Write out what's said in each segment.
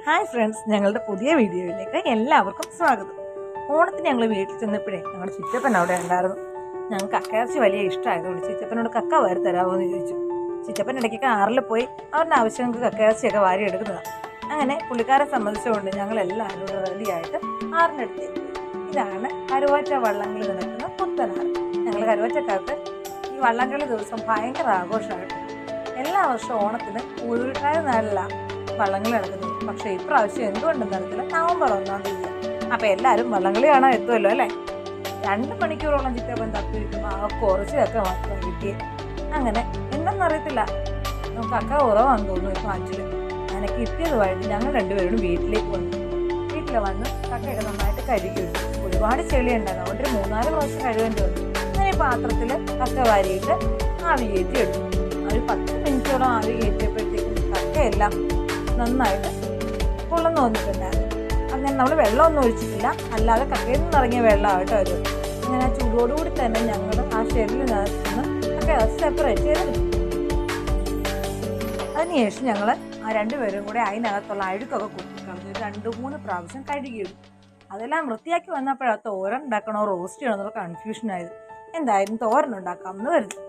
Hi friends, ഞങ്ങളുടെ പുതിയ വീഡിയോയിലേക്ക് എല്ലാവർക്കും സ്വാഗതം. ഓണത്തിന് ഞങ്ങൾ വീട്ടിൽ ചെന്നപ്പോഴേ ഞങ്ങളുടെ ചിറ്റപ്പൻ അവിടെ ഉണ്ടായിരുന്നു. ഞങ്ങൾക്ക് കക്കയിറച്ചി വലിയ ഇഷ്ടമായതുകൊണ്ട് ചിറ്റപ്പനോട് കക്ക വാരി തരാമോ എന്ന് ചോദിച്ചു. ചിറ്റപ്പൻ ഇടയ്ക്കൊക്കെ ആറിൽ പോയി അവരുടെ ആവശ്യങ്ങൾക്ക് കക്കയിറച്ചിയൊക്കെ വാരി എടുക്കുന്നതാണ്. അങ്ങനെ പുള്ളിക്കാരെ സംബന്ധിച്ചുകൊണ്ട് ഞങ്ങൾ എല്ലാവരും റെഡിയായിട്ട് ആറിനടുത്ത്. ഇതാണ് കരുവാറ്റ വള്ളംകളി നടക്കുന്ന പുത്തനാറ്. ഞങ്ങൾ കരുവാറ്റക്കാർക്ക് ഈ വള്ളംകളി ദിവസം ഭയങ്കര ആഘോഷമായിട്ട് എല്ലാ വർഷവും ഓണത്തിന് ഉരുട്ടായ നാളില വള്ളംകളി നടക്കുന്നത്. പക്ഷെ ഇപ്രാവശ്യം എന്തുകൊണ്ടെന്ന് അറിയത്തില്ല, നവംബർ 1-ാം തീയതി. അപ്പൊ എല്ലാവരും വള്ളംകളി കാണാൻ എത്തുമല്ലോ അല്ലേ. 2 മണിക്കൂറോളം ചിറ്റപ്പൻ തപ്പിയിരിക്കും. ആ കുറച്ചൊക്കെ മാത്രം കിട്ടിയേ. അങ്ങനെ എന്തെന്നറിയത്തില്ല, നമുക്ക് കക്ക കുറവാന്ന് തോന്നുന്നു ഇപ്പൊ 5-ല്. അങ്ങനെ കിട്ടിയത് വഴി ഞങ്ങൾ രണ്ടുപേരും വീട്ടിലേക്ക് വന്നു. വീട്ടിൽ വന്ന് കക്കയൊക്കെ നന്നായിട്ട് കഴുകി വെച്ചു. ഒരുപാട് ചെളി ഉണ്ടായിരുന്നു, അതുകൊണ്ട് 3-4 പ്രാവശ്യം കഴുകേണ്ടി വന്നു. അങ്ങനെ പാത്രത്തിൽ കക്ക വാരിയിട്ട് ആവി കയറ്റി എടുത്തു. ഒരു 10 മിനിറ്റോളം ആവി കയറ്റിയപ്പോഴത്തേക്കും കക്കയെല്ലാം നന്നായിട്ട് കൊള്ളുന്നു വന്നിട്ടുണ്ടായിരുന്നു. അങ്ങനെ നമ്മൾ വെള്ളമൊന്നും ഒഴിച്ചിട്ടില്ല, അല്ലാതെ കക്കയിൽ നിന്ന് ഇറങ്ങിയ വെള്ളമായിട്ട് വരും. അങ്ങനെ ആ ചൂടോടുകൂടി തന്നെ ഞങ്ങൾ ആ ഷെല്ലിനകത്ത് നിന്ന് കക്ക സെപ്പറേറ്റ് ചെയ്തെടുത്തു. അതിനുശേഷം ഞങ്ങൾ ആ 2 പേരും കൂടെ അതിനകത്തുള്ള അഴുക്കൊക്കെ കുത്തിക്കളഞ്ഞ് 2-3 പ്രാവശ്യം കഴുകിയിടും. അതെല്ലാം വൃത്തിയാക്കി വന്നപ്പോഴാണ് തോരൻ ഉണ്ടാക്കണോ റോസ്റ്റ് ചെയ്യണോ എന്നുള്ള കൺഫ്യൂഷനായത്. എന്തായാലും തോരൻ ഉണ്ടാക്കാമെന്ന് വരുന്നു.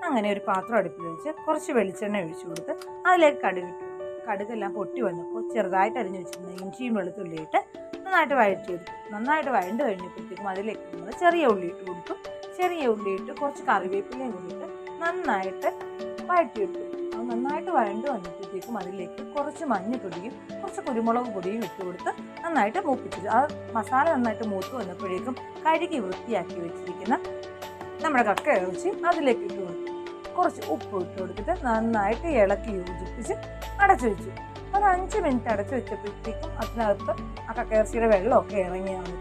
അങ്ങനെ ഒരു പാത്രം അടുപ്പിൽ വെച്ച് കുറച്ച് വെളിച്ചെണ്ണ ഒഴിച്ചു കൊടുത്ത് അതിലേക്ക് കടുകിട്ടു. കടുകെല്ലാം പൊട്ടി വന്നപ്പോൾ ചെറുതായിട്ട് അരിഞ്ഞു വെച്ചിരുന്ന ഇഞ്ചിയും വെളുത്തുള്ളിയിട്ട് നന്നായിട്ട് വഴറ്റിയെടുത്തു. നന്നായിട്ട് വഴണ്ട് കഴിഞ്ഞപ്പോഴത്തേക്കും അതിലേക്ക് നമ്മൾ ചെറിയ ഉള്ളി ഇട്ട് കൊടുത്തു. ചെറിയ ഉള്ളിയിട്ട് കുറച്ച് കറിവേപ്പിലയും കൂടിയിട്ട് നന്നായിട്ട് വഴറ്റിയെടുത്തു. അത് നന്നായിട്ട് വഴണ്ട് വന്നപ്പോഴത്തേക്കും അതിലേക്ക് കുറച്ച് മഞ്ഞൾപ്പൊടിയും കുറച്ച് കുരുമുളക് പൊടിയും ഇട്ട് കൊടുത്ത് നന്നായിട്ട് മൂപ്പിച്ചു. ആ മസാല നന്നായിട്ട് മൂത്ത് വന്നപ്പോഴേക്കും കഴുകി വൃത്തിയാക്കി വെച്ചിരിക്കുന്ന നമ്മുടെ കക്ക ഇറച്ചി അതിലേക്ക് ഇട്ട് കൊടുത്തു. കുറച്ച് ഉപ്പ് ഇട്ട് കൊടുത്തിട്ട് നന്നായിട്ട് ഇളക്കി യോജിപ്പിച്ച് അടച്ചു വെച്ചു. ഒരു 5 മിനിറ്റ് അടച്ചു വെച്ചപ്പോഴത്തേക്കും അതിനകത്ത് ആ കക്കയിറച്ചിയുടെ വെള്ളമൊക്കെ ഇറങ്ങിയാണ്.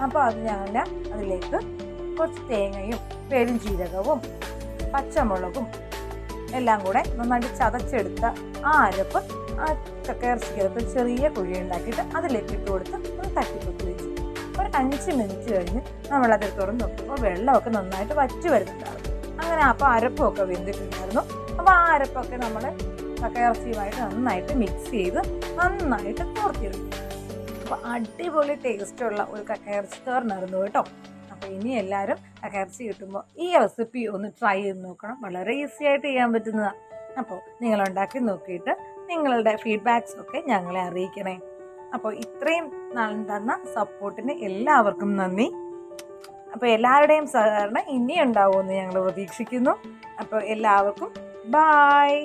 അപ്പോൾ അത് ഞാൻ അതിലേക്ക് കുറച്ച് തേങ്ങയും പെരുംജീരകവും പച്ചമുളകും എല്ലാം കൂടെ നന്നായിട്ട് ചതച്ചെടുത്ത ആ അരപ്പ് ആ കക്കയിറച്ചിക്കകത്ത് ചെറിയ കുഴി ഉണ്ടാക്കിയിട്ട് അതിലേക്ക് ഇട്ട് കൊടുത്ത് ഒന്ന് തട്ടിപ്പൊത്തി വെച്ചു. ഒരു 5 മിനിറ്റ് കഴിഞ്ഞ് നമ്മളത് തുറന്ന് നോക്കുമ്പോൾ വെള്ളമൊക്കെ നന്നായിട്ട് വറ്റി വരുന്നുണ്ടായിരുന്നു. അങ്ങനെ അപ്പോൾ അരപ്പൊക്കെ വെന്തിട്ടുണ്ടായിരുന്നു. അപ്പോൾ ആ അരപ്പൊക്കെ നമ്മൾ കക്കയിറച്ചിയുമായിട്ട് നന്നായിട്ട് മിക്സ് ചെയ്ത് നന്നായിട്ട് തോർത്തിയെടുക്കും. അപ്പോൾ അടിപൊളി ടേസ്റ്റുള്ള ഒരു കക്കയിറച്ചി തോരനായിരുന്നു കേട്ടോ. അപ്പോൾ ഇനി എല്ലാവരും കക്കയിറച്ചി കിട്ടുമ്പോൾ ഈ റെസിപ്പി ഒന്ന് ട്രൈ ചെയ്ത് നോക്കണം. വളരെ ഈസി ആയിട്ട് ചെയ്യാൻ പറ്റുന്നതാണ്. അപ്പോൾ നിങ്ങളുണ്ടാക്കി നോക്കിയിട്ട് നിങ്ങളുടെ ഫീഡ്ബാക്സൊക്കെ ഞങ്ങളെ അറിയിക്കണേ. അപ്പോൾ ഇത്രയും നാളും തന്ന സപ്പോർട്ടിന് എല്ലാവർക്കും നന്ദി. അപ്പോൾ എല്ലാവരുടെയും സഹകരണം ഇനിയും ഉണ്ടാവുമെന്ന് ഞങ്ങൾ പ്രതീക്ഷിക്കുന്നു. അപ്പോൾ എല്ലാവർക്കും ബായ്.